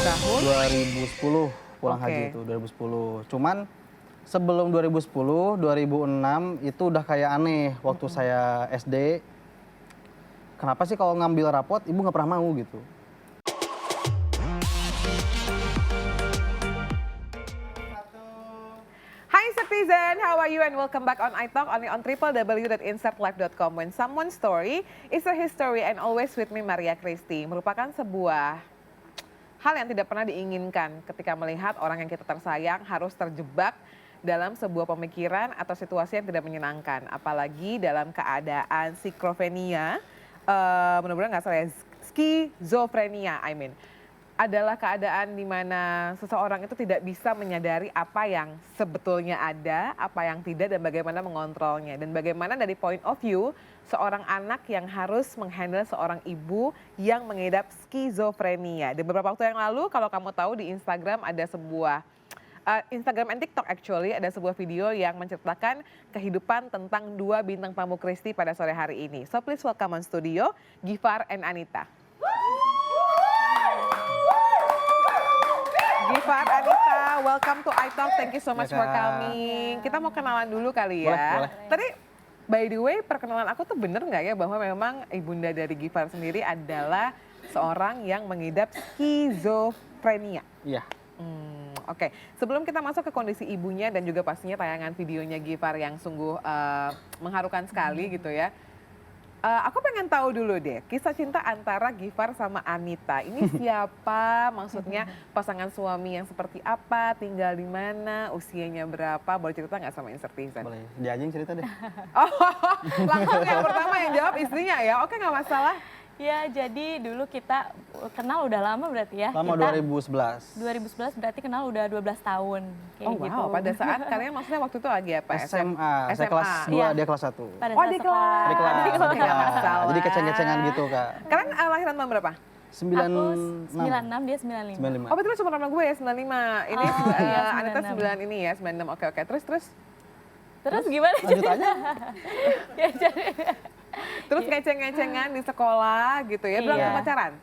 tahun? 2010 pulang haji itu, 2010. Cuman sebelum 2010, 2006 itu udah kayak aneh waktu saya SD. Kenapa sih kalau ngambil rapot ibu nggak pernah mau gitu? Hi citizen, how are you and welcome back on iTalk only on www.insertlife.com. When someone's story is a history and always with me Maria Christy. Merupakan sebuah hal yang tidak pernah diinginkan ketika melihat orang yang kita tersayang harus terjebak dalam sebuah pemikiran atau situasi yang tidak menyenangkan. Apalagi dalam keadaan skizofrenia, mudah-mudahan nggak salah ya, skizofrenia adalah keadaan di mana seseorang itu tidak bisa menyadari apa yang sebetulnya ada, apa yang tidak, dan bagaimana mengontrolnya. Dan bagaimana dari point of view seorang anak yang harus menghandle seorang ibu yang mengidap skizofrenia. Dan beberapa waktu yang lalu kalau kamu tahu di Instagram ada sebuah, Instagram and TikTok actually, ada sebuah video yang menceritakan kehidupan tentang dua bintang tamu Christy pada sore hari ini. So please welcome on studio, Gifar and Anita. Gifar, Anita, welcome to iTalk. Thank you so much for coming. Kita mau kenalan dulu kali ya. Boleh. Tadi, by the way, perkenalan aku tuh bener nggak ya bahwa memang ibunda dari Gifar sendiri adalah seorang yang mengidap skizofrenia? Iya. Oke. Sebelum kita masuk ke kondisi ibunya dan juga pastinya tayangan videonya Gifar yang sungguh mengharukan sekali gitu ya. Aku pengen tahu dulu deh, kisah cinta antara Gifar sama Anita. Ini siapa? Maksudnya pasangan suami yang seperti apa? Tinggal di mana? Usianya berapa? Boleh cerita nggak sama Insertizen? Boleh, dia aja yang cerita deh. Oh, langsung yang pertama yang jawab istrinya ya? Oke, nggak masalah. Ya, jadi dulu kita kenal udah lama berarti ya. Lama, kita 2011. 2011 berarti kenal udah 12 tahun. Kayak Oh gitu. wow, pada saat kalian maksudnya waktu itu lagi apa? SMA, saya kelas 2, Iya. dia kelas 1. Pada Oh, saat di sekolah. kelas. Di kelas. Oke, nggak masalah. Jadi keceng-kecengan gitu, Kak. Kalian lahiran tahun berapa? Aku 96. 96, dia 95. 95. Oh, betul cuma sama gue ya, 95. Ini Oh, iya, Anita 96. 9 ini ya, 96. Oke. Terus gimana? Lanjut aja. Ya, jadi, Terus ngeceng-ngecengan di sekolah gitu ya, belum Iya. pacaran?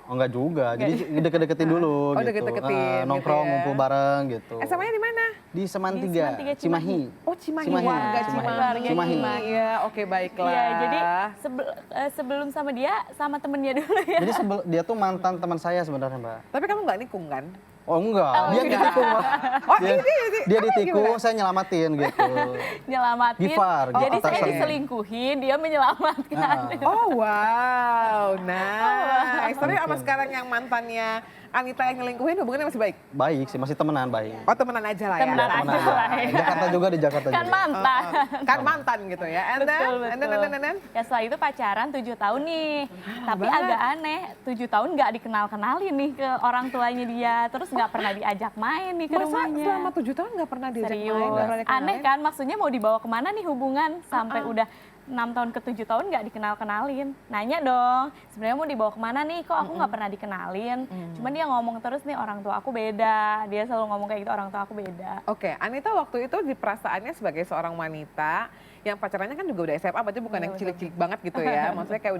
Oh enggak juga, jadi deket-deketin dulu Oh, gitu. deket-deketin Nongkrong, gitu ya. ngumpul bareng gitu. SMA-nya di mana? Di Seman Di 3, Seman 3, Cimahi. Oh, Cimahi, Cimahi. warga Cimahi. Cimahi. Cimahi. Iya, oke baiklah. Iya, jadi sebelum sama dia, sama temennya dulu ya. Jadi dia tuh mantan teman saya sebenarnya, Mbak. Tapi kamu nggak nikung kan? Oh enggak, Oh, dia enggak. ditikung, Mbak. Oh, Dia, ini. dia Oh, ditikung, gimana? saya nyelamatin gitu. Nyelamatin. Gifar, Jadi Gifar saya sering. diselingkuhin, dia menyelamatkan. Oh wow, nice. Tapi sama sekarang yang mantannya Anita yang nyelingkuhin hubungannya masih baik? Baik sih, masih temenan baik. Oh, temenan aja lah ya. Temenan aja lah ya. Jakarta juga, di Jakarta Kan juga. mantan. Kan mantan gitu ya. And Betul. then? Ya setelah itu pacaran 7 tahun nih. Tapi banget. agak aneh, 7 tahun nggak dikenal-kenalin nih ke orang tuanya dia. Terus nggak pernah diajak main nih ke Masa rumahnya. selama 7 tahun nggak pernah diajak main? Serius. nggak pernah dikenalin? Aneh kan, maksudnya mau dibawa kemana nih hubungan. Sampai udah 6 tahun ke 7 tahun nggak dikenal-kenalin. Nanya dong, sebenarnya mau dibawa kemana nih, kok aku nggak pernah dikenalin. Cuman dia ngomong terus nih, orang tua aku beda. Dia selalu ngomong kayak gitu, orang tua aku beda. Oke, Anita waktu itu di perasaannya sebagai seorang wanita yang pacarannya kan juga udah SMA, berarti bukan yang cilik-cilik banget gitu ya. Maksudnya kayak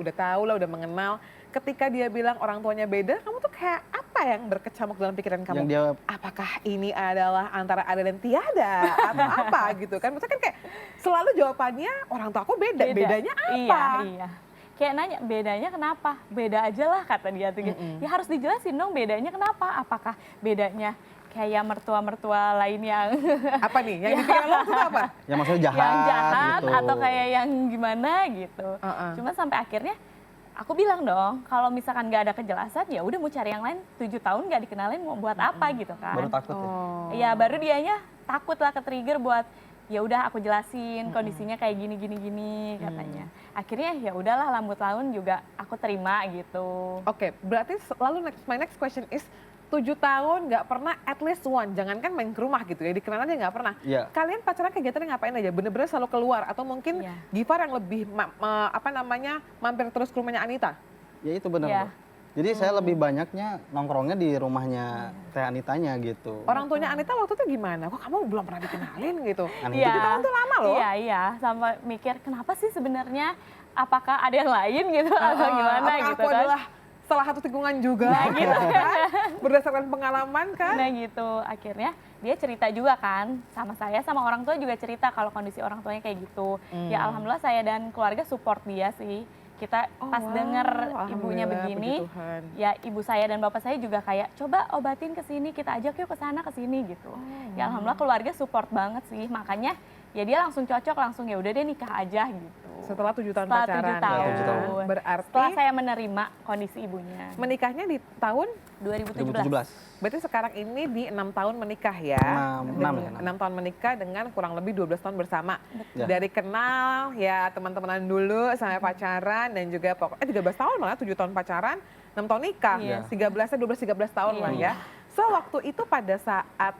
udah tahu lah, udah mengenal. Ketika dia bilang orang tuanya beda, kamu tuh kayak apa yang berkecamuk dalam pikiran kamu? Yang dia Apakah ini adalah antara ada dan tiada atau apa gitu kan? Maksudnya kan kayak selalu jawabannya orang tua aku beda. Bedanya apa? Iya. Kayak nanya, bedanya kenapa? Beda aja lah kata dia tuh. Ya harus dijelasin dong bedanya kenapa? Apakah bedanya kayak mertua-mertua lain yang Apa nih? Yang di pikiran lo tuh apa? yang maksudnya jahat, yang jahat gitu. atau kayak yang gimana gitu. Cuma sampai akhirnya aku bilang dong, kalau misalkan nggak ada kejelasan ya udah mau cari yang lain. 7 tahun nggak dikenalin mau buat apa gitu kan. Baru takut ya. Ya baru dianya takut lah, ke trigger buat ya udah aku jelasin kondisinya kayak gini katanya. Akhirnya ya udahlah, lambat laun juga aku terima gitu. Oke, berarti lalu my next question is 7 tahun nggak pernah at least one, jangankan main ke rumah gitu ya, dikenalan aja nggak pernah. Iya. Kalian pacaran kegiatannya ngapain aja? Bener-bener selalu keluar atau mungkin Iya. Gifar yang lebih mampir terus ke rumahnya Anita? Ya itu benar, Iya. Mbak. Jadi saya lebih banyaknya nongkrongnya di rumahnya Teh Anitanya gitu. Orang tuanya Anita waktu itu gimana? Kok kamu belum pernah dikenalin gitu? Anita. 7 tahun tuh lama loh. Iya, sampai mikir kenapa sih sebenarnya, apakah ada yang lain gitu atau gimana Apakah gitu aku kan. adalah salah satu tikungan juga, Nah, gitu. kan? Berdasarkan pengalaman kan? Nah gitu, akhirnya dia cerita juga kan sama saya, sama orang tua juga cerita kalau kondisi orang tuanya kayak gitu. Ya alhamdulillah saya dan keluarga support dia sih. Kita pas denger ibunya Alhamdulillah, begini, puji Tuhan. ya ibu saya dan bapak saya juga kayak coba obatin ke sini, kita ajak yuk ke sana ke sini gitu. Ya alhamdulillah keluarga support banget sih, makanya ya dia langsung cocok, langsung ya udah deh nikah aja gitu. Setelah 7 tahun Setelah pacaran. 7 tahun. Ya, 7 tahun. Berarti Setelah saya menerima kondisi ibunya. menikahnya di tahun, 2017. 2017. berarti sekarang ini di 6 tahun menikah ya? 6 tahun menikah dengan kurang lebih 12 tahun bersama. Ya. Dari kenal ya teman-temanan dulu sampai pacaran dan juga 13 tahun malah, 7 tahun pacaran, 6 tahun nikah. Iya. 13 tahun lah ya. So waktu itu pada saat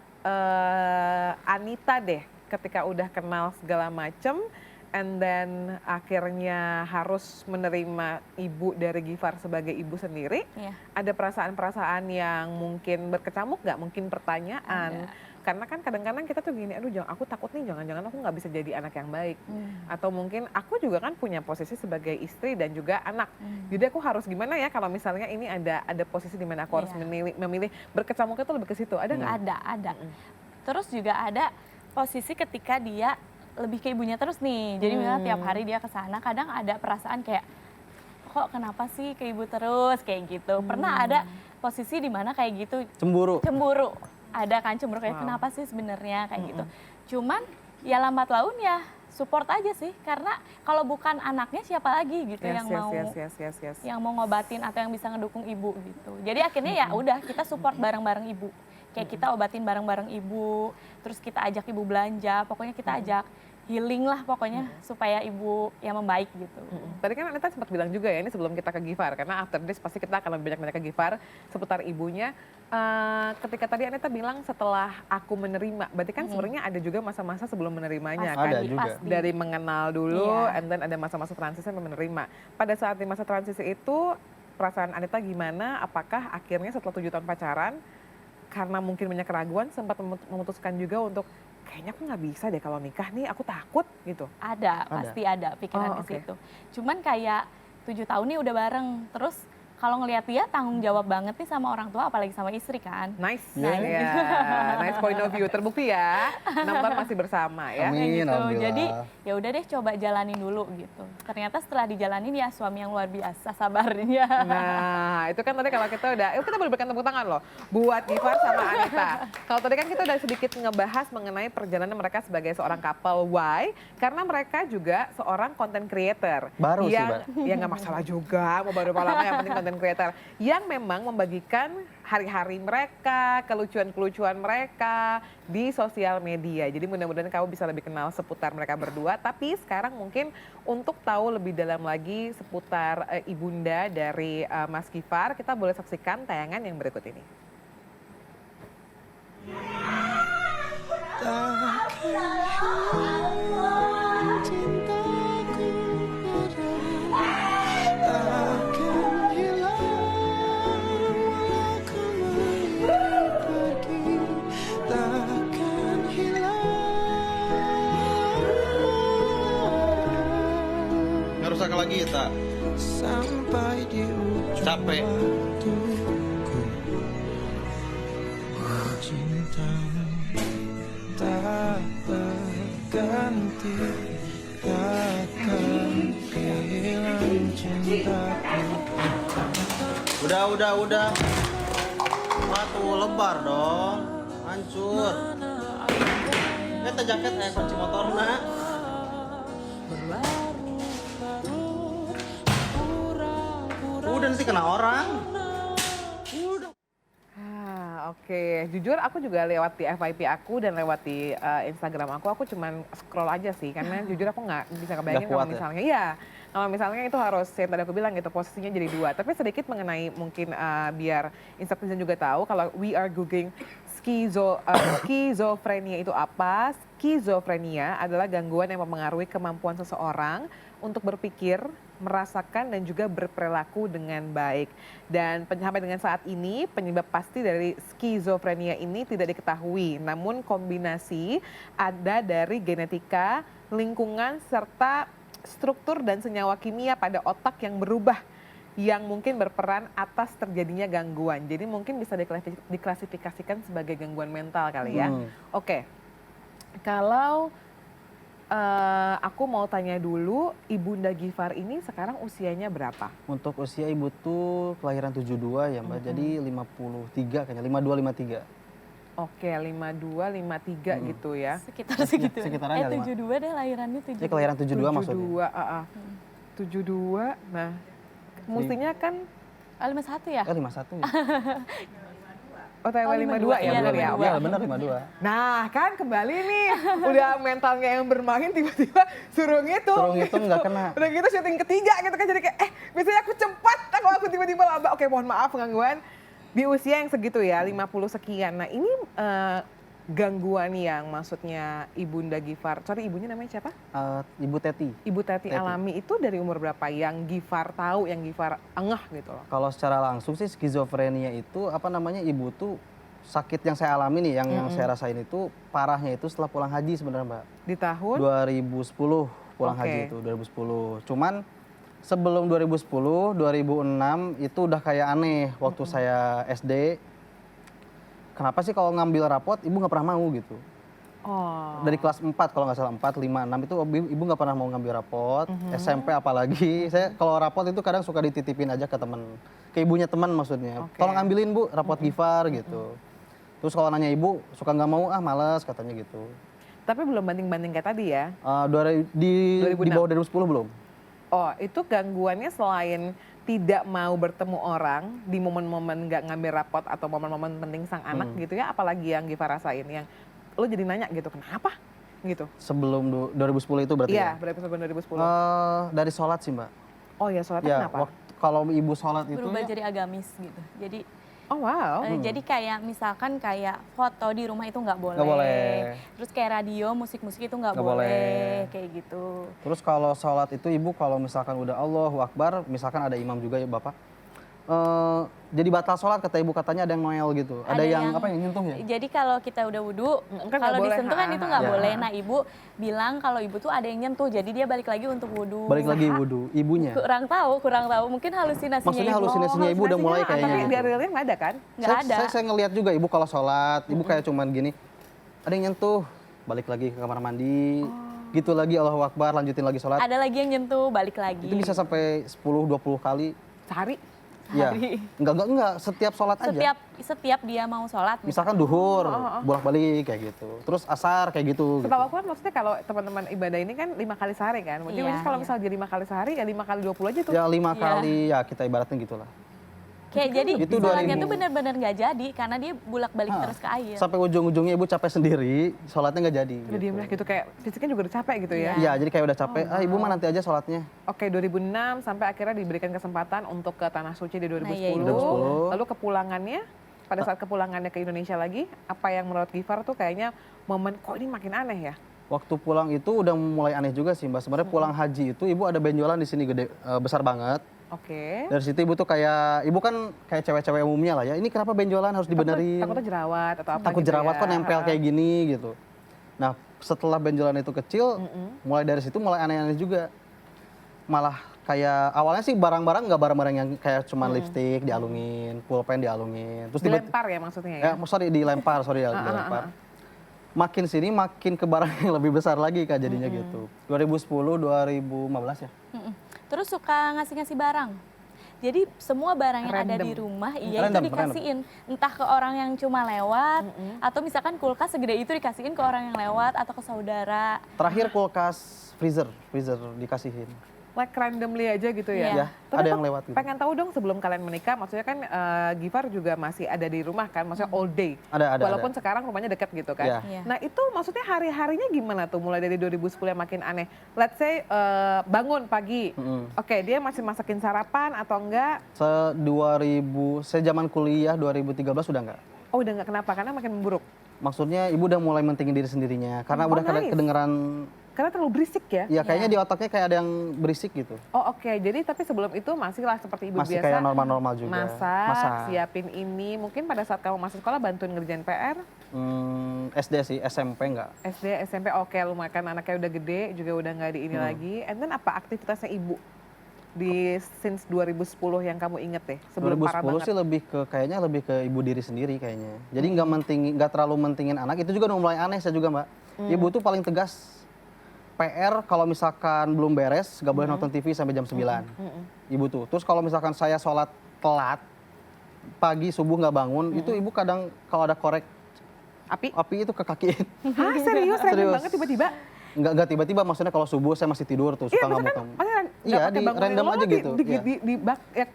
Anita deh ketika udah kenal segala macem and then akhirnya harus menerima ibu dari Gifar sebagai ibu sendiri, Iya. ada perasaan-perasaan yang mungkin berkecamuk nggak? Mungkin pertanyaan. Karena kan kadang-kadang kita tuh gini, aduh aku takut nih jangan-jangan aku nggak bisa jadi anak yang baik. Atau mungkin aku juga kan punya posisi sebagai istri dan juga anak. Jadi aku harus gimana ya kalau misalnya ini ada posisi di mana aku harus memilih berkecamuknya tuh lebih ke situ. Ada nggak? Ada. Terus juga ada posisi ketika dia lebih ke ibunya terus nih. Jadi misalnya tiap hari dia ke sana, kadang ada perasaan kayak kok kenapa sih ke ibu terus kayak gitu. Pernah ada posisi di mana kayak gitu Cemburu. ada kan cemburu kayak kenapa sih sebenarnya kayak gitu. Cuman ya lambat laun ya support aja sih, karena kalau bukan anaknya siapa lagi gitu yang mau ngobatin atau yang bisa ngedukung ibu gitu. Jadi akhirnya ya udah kita support bareng-bareng ibu. Kayak kita obatin bareng-bareng ibu, terus kita ajak ibu belanja, pokoknya kita ajak healing lah pokoknya supaya ibu yang membaik gitu. Tadi kan Anita sempat bilang juga ya, ini sebelum kita ke Gifar, karena after this pasti kita akan lebih banyak ke Gifar seputar ibunya. Ketika tadi Anita bilang setelah aku menerima, berarti kan sebenarnya ada juga masa-masa sebelum menerimanya kan? Ada juga. Pasti. Dari mengenal dulu, Iya. and then ada masa-masa transisi sampai menerima. Pada saat di masa transisi itu, perasaan Anita gimana? Apakah akhirnya setelah 7 tahun pacaran, karena mungkin banyak keraguan, sempat memutuskan juga untuk kayaknya aku nggak bisa deh kalau nikah nih, aku takut gitu. Pasti ada pikiran di situ. Cuman kayak 7 tahun nih udah bareng, terus kalau ngelihat dia tanggung jawab banget nih sama orang tua, apalagi sama istri kan. Nice, Yeah. nice point of view. Terbukti ya, 6 tahun masih bersama ya. Amin. Gitu. Alhamdulillah. Jadi ya udah deh coba jalanin dulu gitu. Ternyata setelah dijalanin ya suami yang luar biasa sabarnya. Nah, itu kan tadi kalau kita udah, kita boleh berikan tepuk tangan loh buat Gifar sama Anita. Kalau tadi kan kita udah sedikit ngebahas mengenai perjalanan mereka sebagai seorang couple. Why? Karena mereka juga seorang content creator. Baru sih, yang, Mbak. ya nggak masalah juga, mau baru apa lama, yang penting content creator. Yang memang membagikan hari-hari mereka, kelucuan-kelucuan mereka di sosial media. Jadi mudah-mudahan kamu bisa lebih kenal seputar mereka berdua. Tapi sekarang mungkin untuk tahu lebih dalam lagi seputar ibunda dari Mas Gifar, kita boleh saksikan tayangan yang berikut ini. Nggak rusak lagi tak? Sampai di ujung Capek. waktuku cintamu tak berganti, takkan hilang cintaku. Udah. Watu lebar dong, hancur. Kita jaket kayak kunci motor nak. Udah nanti kena orang. Oke, jujur aku juga lewat di FYP aku dan lewat di Instagram aku cuman scroll aja sih, karena jujur aku nggak bisa kebayangin Nggak kalau kuat ya? misalnya, iya, kalau misalnya itu harus yang tadi aku bilang gitu, posisinya jadi dua. Tapi sedikit mengenai mungkin biar Instagram juga tahu kalau we are googling skizofrenia itu apa. Skizofrenia adalah gangguan yang mempengaruhi kemampuan seseorang untuk berpikir, merasakan dan juga berperilaku dengan baik. Dan sampai dengan saat ini penyebab pasti dari skizofrenia ini tidak diketahui. Namun kombinasi ada dari genetika, lingkungan serta struktur dan senyawa kimia pada otak yang berubah yang mungkin berperan atas terjadinya gangguan. Jadi mungkin bisa diklasifikasikan sebagai gangguan mental kali ya. Oke, kalau aku mau tanya dulu, Ibunda Gifar ini sekarang usianya berapa? Untuk usia ibu tuh kelahiran 72 ya Mbak, jadi 53 kayaknya, 52, 53. Oke, 52, 53 gitu ya. Sekitar segitu. sekitaran ya, 72 deh lahirannya 72. Ini kelahiran 72 maksudnya. 72, nah mestinya kan Oh, 51 ya? 51 ya? OTW 52 ya, Iya, benar ya? 52. Iya benar 52. Nah kan kembali nih, udah mentalnya yang bermain tiba-tiba suruh ngitung. Suruh ngitung nggak kena. Udah gitu syuting ketiga gitu kan, jadi kayak biasanya aku cepat, kalau aku tiba-tiba laba. Oke, mohon maaf gangguan di usia yang segitu ya, 50 sekian. Nah ini gangguan yang maksudnya Ibunda Gifar, sorry ibunya namanya siapa? Ibu Teti. Ibu Teti alami itu dari umur berapa? Yang Gifar tahu, yang Gifar engah gitu loh. Kalau secara langsung sih skizofrenia itu apa namanya, ibu tuh sakit yang saya alami nih, yang saya rasain itu parahnya itu setelah pulang haji sebenarnya Mbak. Di tahun? 2010 pulang Oke. haji itu 2010. Cuman sebelum 2010, 2006 itu udah kayak aneh waktu saya SD. Kenapa sih kalau ngambil rapot ibu nggak pernah mau gitu. Oh. Dari kelas 4 kalau nggak salah, 4, 5, 6 itu ibu nggak pernah mau ngambil rapot. SMP apalagi, saya kalau rapot itu kadang suka dititipin aja ke temen, ke ibunya teman maksudnya. Oke. Tolong ambilin bu rapot Gifar gitu. Terus kalau nanya ibu suka nggak mau, ah males katanya gitu. Tapi belum banding-banding kayak tadi ya. Di 2006. bawah 2010 belum. Oh, itu gangguannya selain tidak mau bertemu orang di momen-momen nggak ngambil rapot atau momen-momen penting sang anak gitu ya, apalagi yang Gifar rasain yang lo jadi nanya gitu, kenapa? Gitu. Sebelum 2010 itu berarti Iya, ya? berarti sebelum 2010. Dari sholat sih mbak. Oh ya, sholatnya Ya, kenapa? kalau ibu sholat itu Berubah ya, jadi agamis gitu. Jadi Oh wow. jadi kayak misalkan kayak foto di rumah itu nggak boleh. Nggak boleh. Terus kayak radio, musik-musik itu nggak Nggak boleh. boleh. Kayak gitu. terus kalau sholat itu ibu kalau misalkan udah Allahu Akbar, misalkan ada imam juga ya bapak, jadi batal sholat kata ibu, katanya ada yang noel gitu, ada yang apa yang nyentuh ya? Jadi kalau kita udah wudhu, Kan nggak kalau boleh, disentuh kan itu nggak Ya. boleh. Nah ibu bilang kalau ibu tuh ada yang nyentuh, jadi dia balik lagi untuk wudhu. Balik lagi wudhu, ibunya. Kurang tahu. Mungkin halusinasinya Maksudnya ibu. halusinasinya ibu udah mulai Halusinasinya, kayaknya tapi gitu. di realnya nggak ada kan? Nggak ada. Saya ngelihat juga ibu kalau sholat, ibu kayak cuman gini, ada yang nyentuh, balik lagi ke kamar mandi, gitu lagi Allahu Akbar, lanjutin lagi sholat. Ada lagi yang nyentuh, balik lagi. Itu bisa sampai 10-20 kali. Sehari. Ya, Sehari. enggak, setiap sholat aja. Setiap dia mau sholat. Misalkan duhur, bolak-balik kayak gitu. Terus asar kayak gitu. Setahu aku kan maksudnya kalau teman-teman ibadah ini kan 5 kali sehari kan. Mungkin Iya, kalau iya. misalnya jadi 5 kali sehari ya 5 kali 20 aja tuh. Ya 5 Iya. kali ya kita ibaratnya gitulah. Kayak jadi Itu sholatnya 2000. tuh benar-benar nggak jadi karena dia bulak-balik terus ke air. Sampai ujung-ujungnya ibu capek sendiri, sholatnya nggak jadi. Udah diem lah gitu, kayak fisiknya juga udah capek gitu ya. Iya, jadi kayak udah capek. Ibu mah nanti aja sholatnya. Oke, 2006 sampai akhirnya diberikan kesempatan untuk ke Tanah Suci di 2010. Nah, iya, itu. 2010. Lalu kepulangannya, pada saat kepulangannya ke Indonesia lagi, apa yang menurut Gifar tuh kayaknya momen kok ini makin aneh ya? Waktu pulang itu udah mulai aneh juga sih mbak. Sebenarnya pulang haji itu ibu ada benjolan di sini gede, besar banget. Oke. Dari situ ibu tuh kayak, ibu kan kayak cewek-cewek umumnya lah ya. Ini kenapa benjolan harus dibenerin? Takutnya jerawat atau apa Takut gitu jerawat ya. kok nempel kayak gini gitu. Nah setelah benjolan itu kecil, mulai dari situ mulai aneh-aneh juga. Malah kayak awalnya sih barang-barang nggak barang-barang yang kayak cuman lipstick dialungin, pulpen dialungin. Terus Dilempar ya maksudnya ya? dilempar, dilempar. Makin sini makin ke barang yang lebih besar lagi kak jadinya gitu. 2010, 2015 ya. Mm-mm. Terus suka ngasih-ngasih barang. Jadi semua barang yang ada Random. di rumah iya Random, itu dikasihin. Entah ke orang yang cuma lewat atau misalkan kulkas segede itu dikasihin ke orang yang lewat atau ke saudara. Terakhir kulkas, freezer dikasihin. Like randomly aja gitu ya? Iya. Tapi Ada yang aku lewat gitu. pengen tahu dong sebelum kalian menikah, maksudnya kan Gifar juga masih ada di rumah kan, maksudnya all day. Ada. Walaupun sekarang rumahnya dekat gitu kan. Iya. Iya. Nah itu maksudnya hari-harinya gimana tuh mulai dari 2010 yang makin aneh? Let's say bangun pagi, oke dia masih masakin sarapan atau enggak? Saya zaman kuliah 2013 udah enggak. Oh udah enggak, kenapa? Karena makin memburuk. Maksudnya ibu udah mulai mentingin diri sendirinya. Karena Oh, udah nice. kedengeran, Karena terlalu berisik ya? ya kayaknya di otaknya kayak ada yang berisik gitu. Oh oke, jadi tapi sebelum itu masih lah seperti ibu Masih biasa. kayak normal-normal juga. Masak, siapin ini. Mungkin pada saat kamu masuk sekolah bantuin ngerjain PR? SD sih, SMP enggak. SD, SMP oke lumayan, anaknya udah gede juga udah nggak di ini lagi. And then apa aktivitasnya ibu? since 2010 yang kamu inget deh? Sebelum parah 2010 banget. sih kayaknya lebih ke ibu diri sendiri kayaknya. Jadi nggak terlalu mentingin anak. Itu juga udah mulai aneh saya juga, Mbak. Ibu tuh paling tegas. PR kalau misalkan belum beres, nggak boleh nonton TV sampai jam 9. Ibu tuh. Terus kalau misalkan saya sholat telat, pagi subuh nggak bangun, itu ibu kadang kalau ada korek api itu ke kaki. Hah, serius? Random Serius. banget tiba-tiba? Nggak tiba-tiba, maksudnya kalau subuh saya masih tidur tuh, suka ngamuk kamu. Iya, di random aja gitu.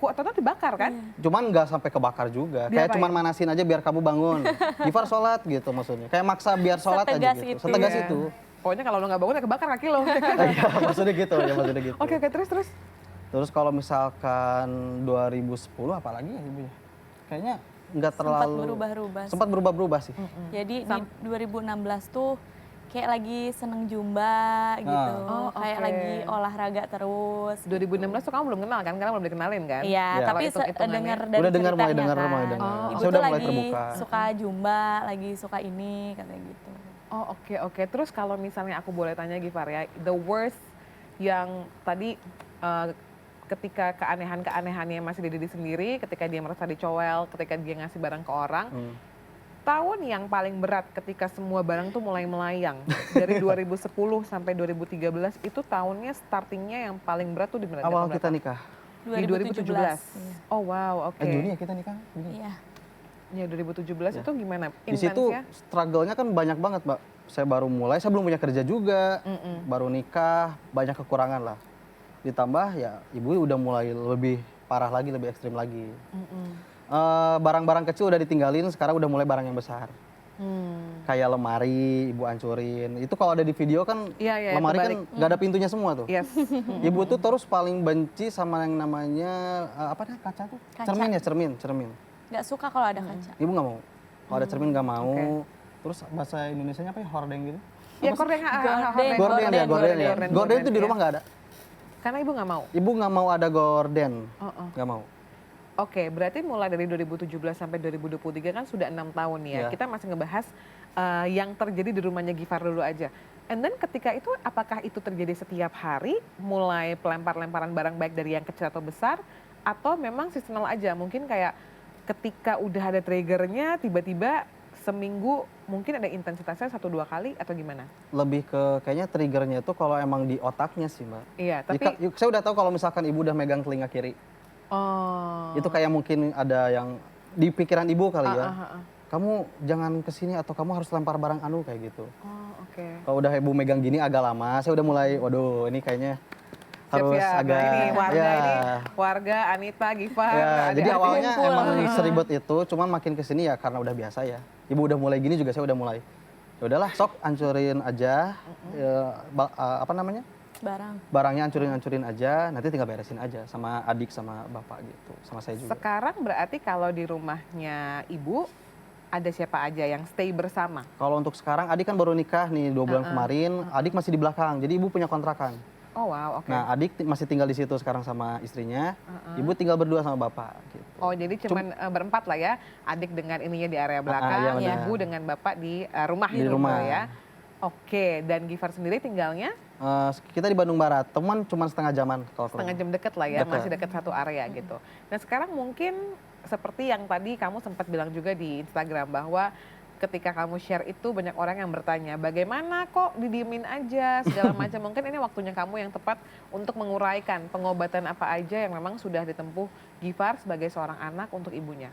Atau dibakar kan? Cuman nggak sampai kebakar juga. Kayak Diapain? cuman manasin aja biar kamu bangun. Gifar sholat gitu maksudnya. Kayak maksa biar sholat aja Setegas gitu. itu. Setegas Iya. itu. Pokoknya kalau lo nggak bangun ya kebakar kaki lo. Iya, maksudnya gitu ya, maksudnya gitu. Oke, terus. Terus kalau misalkan 2010 apalagi ya ibu ya? Kayaknya nggak terlalu. Sempat berubah-ubah. Sempat berubah-berubah sih. Jadi di 2016 tuh kayak lagi seneng Zumba gitu. Oh, Kayak oke. lagi olahraga terus. 2016 tuh kamu belum kenal kan? Karena belum dikenalin kan? Iya, Ya. tapi Kalau hitung-hitungannya. dengar dari Udah dengar, mulai ceritanya dengar, kan. mulai dengar. Ibu Saya tuh udah mulai lagi terbuka. suka Zumba, lagi suka ini katanya gitu. Oh, oke. Terus kalau misalnya aku boleh tanya Gifar ya, the worst yang tadi ketika keanehan-keanehannya masih di diri sendiri, ketika dia merasa dicowel, ketika dia ngasih barang ke orang, tahun yang paling berat ketika semua barang tuh mulai melayang dari 2010 sampai 2013 itu tahunnya startingnya yang paling berat tuh di mana? Awal kita nikah. Di 2017. Iya. Oh wow, oke. Juni ya kita nikah? Juni. Iya. Ya 2017 itu gimana? Di situ Intensnya? struggle-nya kan banyak banget, Mbak. Saya baru mulai, saya belum punya kerja juga, baru nikah, banyak kekurangan lah. Ditambah ya ibu udah mulai lebih parah lagi, lebih ekstrim lagi. Barang-barang kecil udah ditinggalin, sekarang udah mulai barang yang besar. Kayak lemari, ibu hancurin. Itu kalau ada di video kan, Iya, lemari kan terbalik. nggak ada pintunya semua tuh. Yes. Ibu tuh terus paling benci sama yang namanya apa namanya kaca tuh? Kaca. Cermin ya, cermin. Nggak suka kalau ada kaca. Ibu nggak mau. Kalau ada cermin nggak mau. Oke. Terus bahasa Indonesianya apa ya? Hordeng gitu. Ya gorden, Gorden ya, gorden ya. Gorden itu di ya. rumah nggak ada. Karena ibu nggak mau. Ibu nggak mau ada gorden. Nggak mau. Oke, berarti mulai dari 2017 sampai 2023 kan sudah 6 tahun ya. Iya. Kita masih ngebahas yang terjadi di rumahnya Gifar dulu aja. And then ketika itu apakah itu terjadi setiap hari, mulai pelempar-lemparan barang baik dari yang kecil atau besar, atau memang seasonal aja? Mungkin kayak ketika udah ada triggernya, tiba-tiba seminggu mungkin ada intensitasnya 1-2 kali atau gimana? Lebih ke kayaknya triggernya itu kalau emang di otaknya sih, Mbak. Iya, tapi Saya udah tahu kalau misalkan ibu udah megang telinga kiri. Itu kayak mungkin ada yang di pikiran ibu kali ya. Kamu jangan kesini atau kamu harus lempar barang anu kayak gitu. Oh, oke. Kalau udah ibu megang gini agak lama, saya udah mulai, waduh ini kayaknya harus Siap-siap. agak Ini warga ya. ini, warga Anita, Gifar. Ya, jadi adik-adik awalnya kumpul. emang seribet itu, cuman makin kesini ya karena udah biasa ya. Ibu udah mulai gini juga saya udah mulai. Ya udahlah, sok hancurin aja, apa namanya? Barangnya hancurin aja, nanti tinggal beresin aja sama adik sama bapak gitu, sama saya juga. Sekarang berarti kalau di rumahnya ibu ada siapa aja yang stay bersama? Kalau untuk sekarang adik kan baru nikah nih 2 bulan kemarin, adik masih di belakang, jadi ibu punya kontrakan. Oh wow, oke. Nah adik masih tinggal di situ sekarang sama istrinya, ibu tinggal berdua sama bapak gitu. Oh jadi cuman berempat lah ya, adik dengan ininya di area belakang, iya benar. ibu dengan bapak di rumah Di gitu rumah. ya. Oke, dan Gifar sendiri tinggalnya Kita di Bandung Barat, teman cuma setengah jaman kalau ke setengah rumah. jam deket lah ya, Deket. masih deket satu area gitu. Nah sekarang mungkin seperti yang tadi kamu sempat bilang juga di Instagram bahwa ketika kamu share itu banyak orang yang bertanya bagaimana kok didiemin aja segala macam. Mungkin ini waktunya kamu yang tepat untuk menguraikan pengobatan apa aja yang memang sudah ditempuh Gifar sebagai seorang anak untuk ibunya.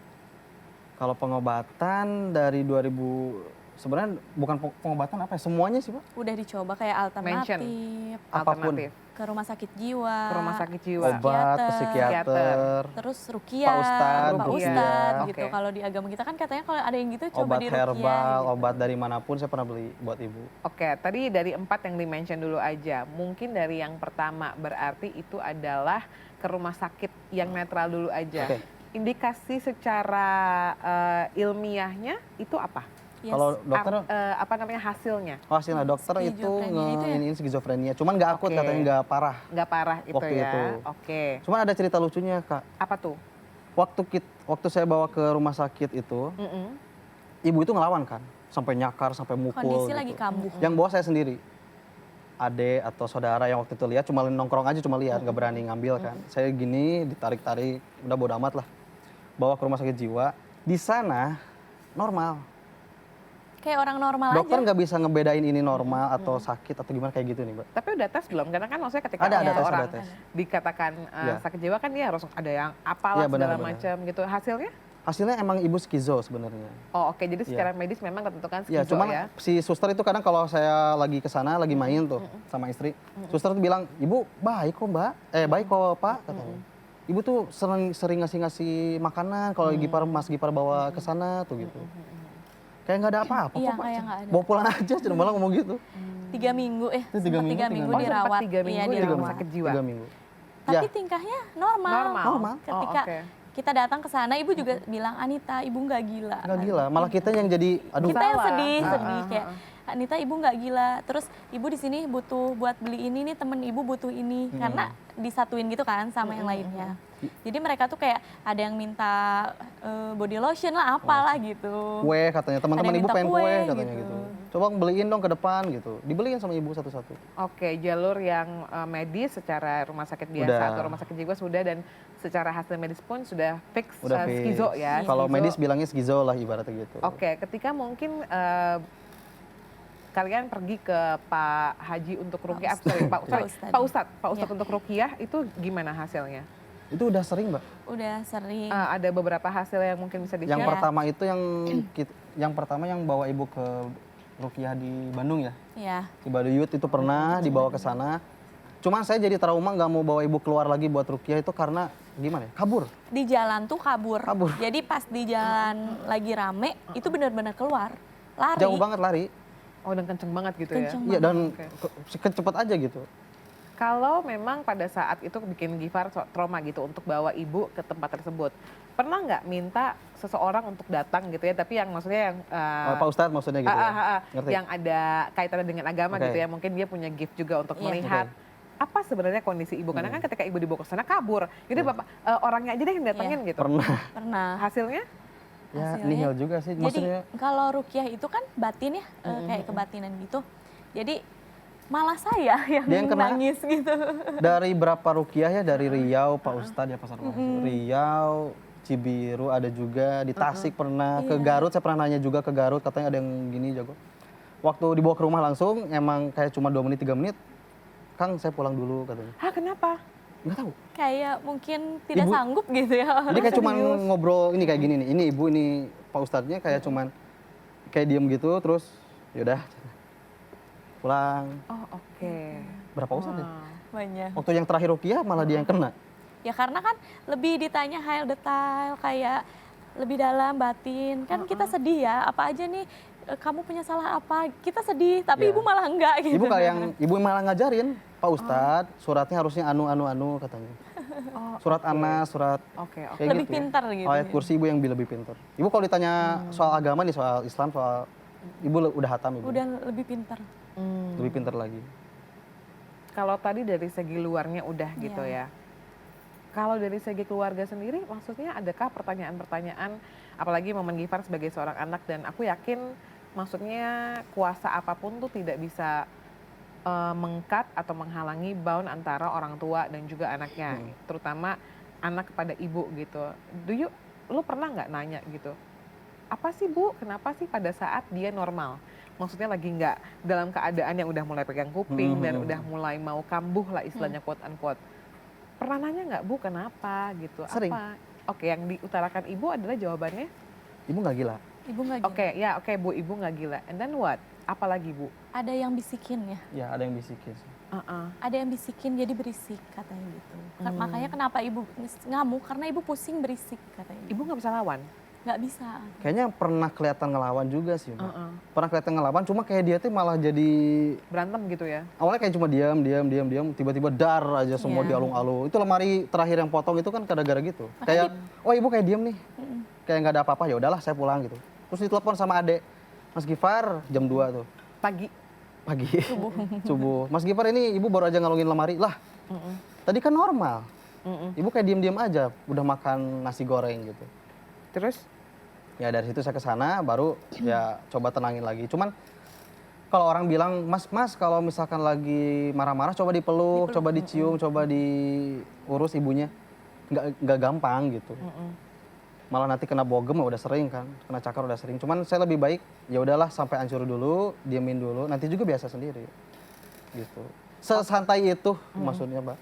Kalau pengobatan dari 2000 sebenarnya bukan pengobatan apa ya, semuanya sih Pak. Udah dicoba kayak alternatif, Apapun. Alternatif ke rumah sakit jiwa, ke rumah sakit jiwa. Obat, Psikiater. psikiater, terus rukiah, Pak Ustadz, Pak rukiah. Ustadz Oke. gitu. Kalau di agama kita kan katanya kalau ada yang gitu coba obat di rukiah. herbal, gitu. obat dari manapun saya pernah beli buat ibu. Oke, tadi dari 4 yang di-mention dulu aja. Mungkin dari yang pertama berarti itu adalah ke rumah sakit yang netral dulu aja. Oke. Indikasi secara ilmiahnya itu apa? Yes. Kalau dokter, Apa namanya hasilnya? hasilnya dokter itu Skizofrenia itu ya? ini skizofrenia, cuman nggak akut Oke. katanya, nggak parah. Nggak parah itu Waktu ya? itu. Oke. Cuman ada cerita lucunya Kak. Apa tuh? Waktu saya bawa ke rumah sakit itu, ibu itu ngelawan kan, sampai nyakar, sampai mukul. Kondisi gitu. lagi kambuh. Yang bawa saya sendiri. adik atau saudara yang waktu itu lihat cuma nongkrong aja, cuma lihat, nggak berani ngambil kan. Saya gini ditarik-tarik, udah bodo amat lah. Bawa ke rumah sakit jiwa. Di sana normal. Kayak orang normal Dokter aja. nggak bisa ngebedain ini normal atau sakit atau gimana kayak gitu nih, Mbak. Tapi udah tes belum? Karena kan maksudnya ketika Ada tes, orang ada tes. dikatakan Iya. sakit jiwa kan dia harus ada yang apalah Iya, benar, segala benar. macam gitu. Hasilnya? Hasilnya emang ibu skizo sebenarnya. Oh oke, jadi secara medis memang ketentukan Ya, skizo cuman ya. si suster itu kadang kalau saya lagi ke sana, lagi main tuh sama istri, suster tuh bilang, "Ibu baik kok, Mbak. Baik kok, Pak," katanya. Ibu tuh sering ngasih makanan kalau Mas Gipar bawa ke sana tuh gitu. Kayak nggak ada apa-apa Iya, kok, Pak. kayak nggak ada. Bawa pulang aja, cuma malah ngomong gitu. 3 minggu Itu 3 sempat minggu, 3 minggu Oh, sempat dirawat. 3 minggu di dirawat. rumah sakit jiwa. 3 minggu. Tapi Ya, tingkahnya normal. Normal. Ketika Oh, oke. kita datang ke sana, ibu juga bilang, Anita, ibu nggak gila. nggak gila. Malah kita yang jadi, aduh, Kita yang Salah. sedih kayak Anita ibu nggak gila. Terus ibu di sini butuh buat beli ini nih, temen ibu butuh ini karena disatuin gitu kan sama yang lainnya. Jadi mereka tuh kayak ada yang minta body lotion lah, apalah gitu. kue katanya. Teman-teman Ada yang ibu minta pengen kue kue katanya gitu. gitu. Coba beliin dong ke depan gitu. Dibeliin sama ibu satu-satu. Oke, jalur yang medis secara rumah sakit biasa Udah. atau rumah sakit jiwa sudah, dan secara hasil medis pun sudah fix Udah fix. skizo ya. Kalau skizo. medis bilangnya skizo lah ibaratnya gitu. Oke, ketika mungkin kalian pergi ke Pak Haji untuk rukiah, Pak Ustadz untuk rukiah, itu gimana hasilnya? Itu udah sering, Mbak. Udah sering. Ada beberapa hasil yang mungkin bisa di-share. Yang pertama itu yang pertama yang bawa ibu ke rukiah di Bandung ya. Iya. Di Baduyut itu pernah dibawa ke sana. Cuman saya jadi trauma nggak mau bawa ibu keluar lagi buat rukiah itu karena gimana ya? Kabur. Di jalan tuh kabur. Kabur. Jadi pas di jalan lagi rame, itu benar-benar keluar. Lari. Jauh banget lari. Oh, dan kenceng banget gitu ya? Kenceng Iya dan Oke. cepet aja gitu. Kalau memang pada saat itu bikin Gifar trauma gitu untuk bawa ibu ke tempat tersebut, pernah nggak minta seseorang untuk datang gitu ya, tapi yang maksudnya yang Pak Ustadz maksudnya gitu ya. Ngerti? yang ada kaitannya dengan agama Oke. gitu ya, mungkin dia punya gift juga untuk Iya. melihat apa sebenarnya kondisi ibu, karena kan ketika ibu dibawa ke sana kabur, jadi bapak orangnya aja deh yang datengin gitu. Pernah. Pernah. Hasilnya? Ya Hasilnya. nihil juga sih. Jadi Maksudnya kalau rukiah itu kan batin ya, kayak kebatinan gitu. Jadi malah saya yang, Dia yang kena. nangis gitu. dari berapa rukiah ya, dari Riau Pak Ustadz ya Pasar Riau, Cibiru ada juga, di Tasik pernah, ke Garut saya pernah nanya juga ke Garut, katanya ada yang gini jago. Waktu dibawa ke rumah langsung emang kayak cuma 2 menit 3 menit, Kang saya pulang dulu katanya. Hah, kenapa? Nggak tahu. Kayak mungkin tidak Ibu- sanggup gitu ya. Jadi kayak cuman ngobrol ini kayak gini nih. Ini ibu ini Pak Ustadznya kayak cuman kayak diem gitu terus yaudah pulang. Oh, oke. Berapa Ustadz ya? Banyak. Waktu yang terakhir rukiah malah dia yang kena. Ya karena kan lebih ditanya hal detail kayak lebih dalam batin. Kan kita sedih ya, apa aja nih kamu punya salah apa? Kita sedih, tapi Iya. ibu malah enggak gitu. Ibu kayak yang ibu malah ngajarin Pak Ustadz suratnya harusnya anu katanya. Oh, Surat Anas, surat oke, oke. kayak Lebih gitu ya. pintar gitu Ayat ya. kursi ibu yang lebih pintar. Ibu kalau ditanya soal agama nih, soal Islam, soal ibu udah hatam ibu. Udah lebih pintar. Lebih pintar lagi. Kalau tadi dari segi luarnya udah gitu Iya. ya. Kalau dari segi keluarga sendiri, maksudnya adakah pertanyaan-pertanyaan, apalagi Momen Gifar sebagai seorang anak, dan aku yakin maksudnya kuasa apapun tuh tidak bisa mengkat atau menghalangi bound antara orang tua dan juga anaknya, terutama anak kepada ibu gitu. Lu pernah nggak nanya gitu, apa sih Bu, kenapa sih pada saat dia normal? Maksudnya lagi nggak dalam keadaan yang udah mulai pegang kuping dan udah mulai mau kambuh lah istilahnya quote unquote. Pernah nanya nggak Bu kenapa gitu? Sering. Apa? Oke, yang diutarakan ibu adalah jawabannya, Ibu nggak gila. Ibu enggak gitu. oke ya oke Bu, ibu nggak gila. And then what? Apalagi Bu? Ada yang bisikin ya. Ya ada yang bisikin sih. Ada yang bisikin jadi berisik katanya gitu. Makanya kenapa ibu ngamuk karena ibu pusing berisik katanya. Ibu nggak bisa lawan? Nggak bisa. Kayaknya pernah kelihatan ngelawan juga sih, Mbak. Pernah kelihatan ngelawan, cuma kayak dia tuh malah jadi Berantem gitu ya? awalnya kayak cuma diam, tiba-tiba dar aja semua Iya. dialung-alung. Itu lemari terakhir yang potong itu kan gara-gara gitu. Kayak, oh ibu kayak diam nih, kayak nggak ada apa-apa, ya udahlah saya pulang gitu. Terus ditelepon sama adek, Mas Gifar jam 2 tuh Pagi? pagi, subuh. Mas Gifar ini ibu baru aja ngalungin lemari, lah tadi kan normal. Ibu kayak diam-diam aja, udah makan nasi goreng gitu. Terus? Ya dari situ saya ke sana baru ya coba tenangin lagi. Cuman kalau orang bilang, mas kalau misalkan lagi marah-marah coba dipeluk, coba dicium, coba diurus ibunya. Nggak gampang gitu. Malah nanti kena bogem udah sering kan, kena cakar udah sering. Cuman saya lebih baik ya udahlah sampai hancur dulu, diemin dulu, nanti juga biasa sendiri. Gitu. Sesantai itu maksudnya, Mbak.